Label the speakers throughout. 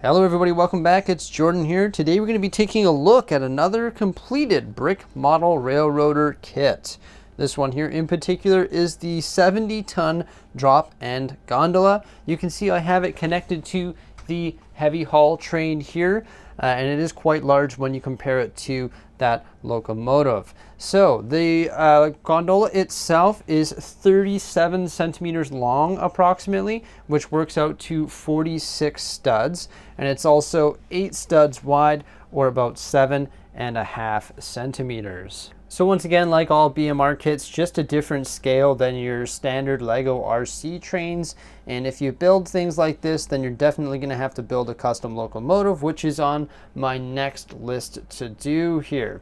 Speaker 1: Hello everybody, welcome back. It's Jordan here. Today we're going to be taking a look at another completed brick model railroader kit. This one here in particular is the 70-ton drop and gondola. You can see I have it connected to the heavy haul train here, and it is quite large when you compare it to that locomotive. So the gondola itself is 37 centimeters long approximately, which works out to 46 studs, and it's also 8 studs wide, or about 7.5 centimeters. So once again, like all BMR kits, just a different scale than your standard Lego RC trains. And if you build things like this, then you're definitely going to have to build a custom locomotive, which is on my next list to do here.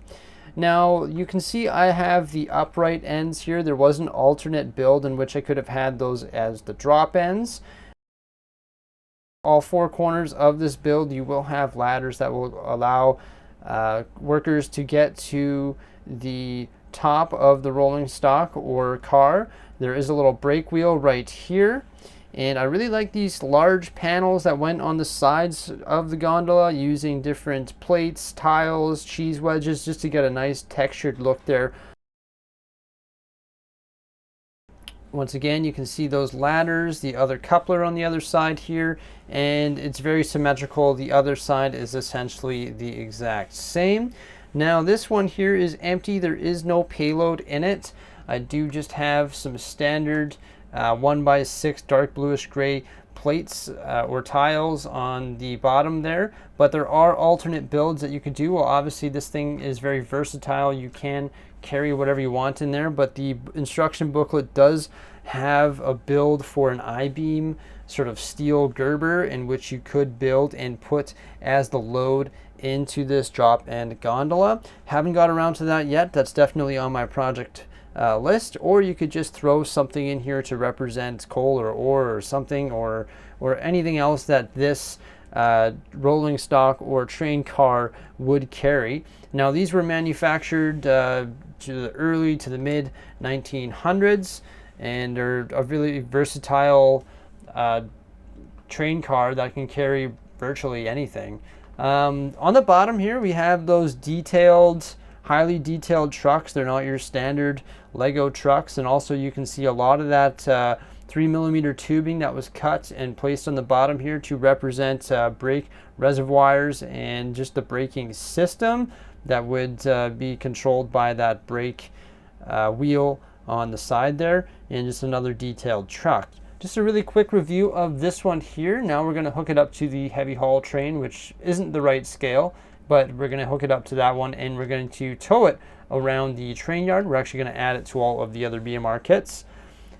Speaker 1: Now you can see I have the upright ends here. There was an alternate build in which I could have had those as the drop ends. All 4 corners of this build, you will have ladders that will allow workers to get to the top of the rolling stock or car. There is a little brake wheel right here, and I really like these large panels that went on the sides of the gondola using different plates, tiles, cheese wedges, just to get a nice textured look there. Once again, you can see those ladders, the other coupler on the other side here, and it's very symmetrical. The other side is essentially the exact same. Now this one here is empty. There is no payload in it. I do just have some standard 1x6 dark bluish gray plates or tiles on the bottom there, but there are alternate builds that you could do. Well, obviously this thing is very versatile. You can carry whatever you want in there, but the instruction booklet does have a build for an I-beam sort of steel Gerber in which you could build and put as the load into this drop and gondola. Haven't got around to that yet. That's definitely on my project list. Or you could just throw something in here to represent coal or ore or something, or anything else that this rolling stock or train car would carry. Now these were manufactured to the early to the mid 1900s, and they're a really versatile train car that can carry virtually anything. On the bottom here we have those detailed, highly detailed trucks. They're not your standard Lego trucks, and also you can see a lot of that 3mm tubing that was cut and placed on the bottom here to represent brake reservoirs and just the braking system that would be controlled by that brake wheel on the side there, and just another detailed truck. Just a really quick review of this one here. Now we're going to hook it up to the heavy haul train, which isn't the right scale, but we're going to hook it up to that one, and we're going to tow it around the train yard. We're actually going to add it to all of the other BMR kits.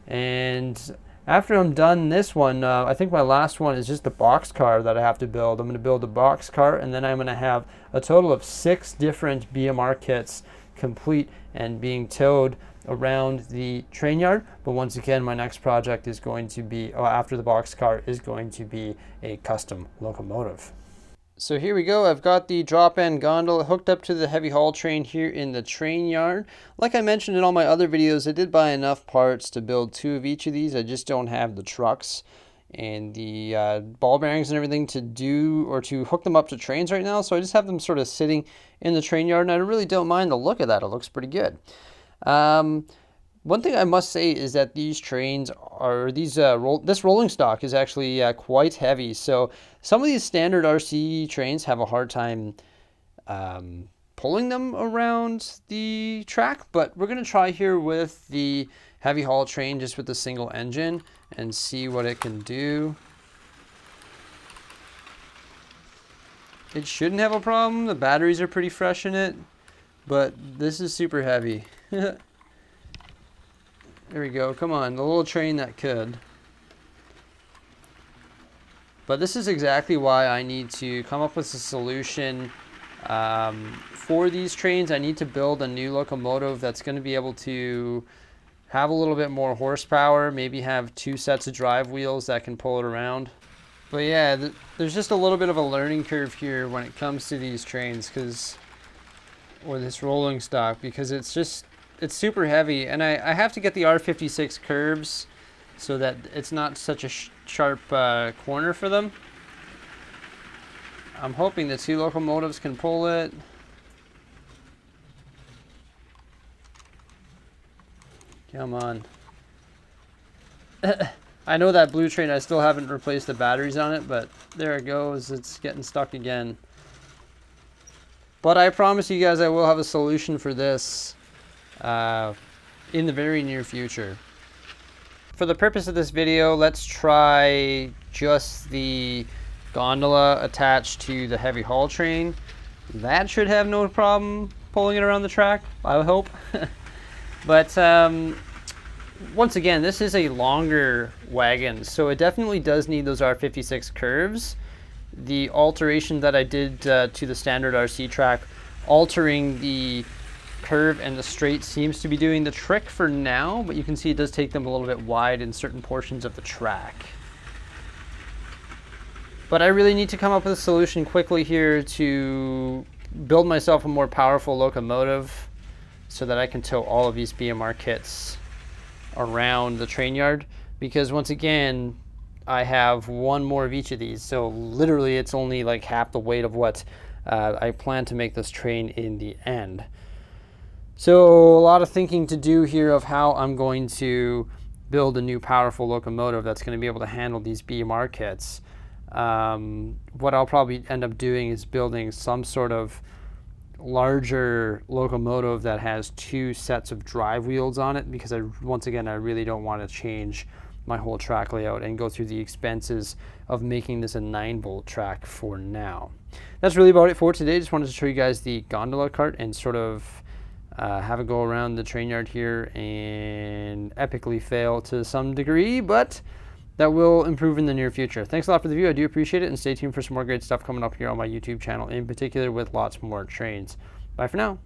Speaker 1: And after I'm done this one, I think my last one is just the box car that I have to build. I'm going to build a box car, and then I'm going to have a total of 6 different BMR kits complete and being towed around the train yard. But once again, my next project is going to be, after the box car, is going to be a custom locomotive. So here we go. I've got the drop and gondola hooked up to the heavy haul train here in the train yard. Like I mentioned in all my other videos, I did buy enough parts to build 2 of each of these. I just don't have the trucks and the ball bearings and everything to do, or to hook them up to trains right now. So I just have them sort of sitting in the train yard, and I really don't mind the look of that. It looks pretty good. One thing I must say is that these trains are, this rolling stock is actually quite heavy. So some of these standard RC trains have a hard time pulling them around the track, but we're going to try here with the heavy haul train just with the single engine and see what it can do. It shouldn't have a problem. The batteries are pretty fresh in it, but this is super heavy. There we go. Come on, the little train that could. But this is exactly why I need to come up with a solution for these trains. I need to build a new locomotive that's going to be able to have a little bit more horsepower, maybe have 2 sets of drive wheels that can pull it around. But yeah, there's just a little bit of a learning curve here when it comes to these trains, or this rolling stock, because it's super heavy, and I have to get the R56 curves so that it's not such a sharp corner for them. I'm hoping the 2 locomotives can pull it. Come on. I know that blue train, I still haven't replaced the batteries on it, but there it goes. It's getting stuck again. But I promise you guys I will have a solution for this in the very near future. For the purpose of this video, let's try just the gondola attached to the heavy haul train. That should have no problem pulling it around the track, I hope. But once again, this is a longer wagon, so it definitely does need those R56 curves. The alteration that I did to the standard RC track, altering the curve and the straight, seems to be doing the trick for now, but you can see it does take them a little bit wide in certain portions of the track. But I really need to come up with a solution quickly here to build myself a more powerful locomotive so that I can tow all of these BMR kits around the train yard, because once again I have 1 more of each of these, so literally it's only like half the weight of what I plan to make this train in the end. So a lot of thinking to do here of how I'm going to build a new powerful locomotive that's going to be able to handle these BMR kits. What I'll probably end up doing is building some sort of larger locomotive that has 2 sets of drive wheels on it, because once again I really don't want to change my whole track layout and go through the expenses of making this a 9-bolt track for now. That's really about it for today. Just wanted to show you guys the gondola cart and sort of have it go around the train yard here and epically fail to some degree, but that will improve in the near future. Thanks a lot for the view. I do appreciate it, and stay tuned for some more great stuff coming up here on my YouTube channel, in particular with lots more trains. Bye for now.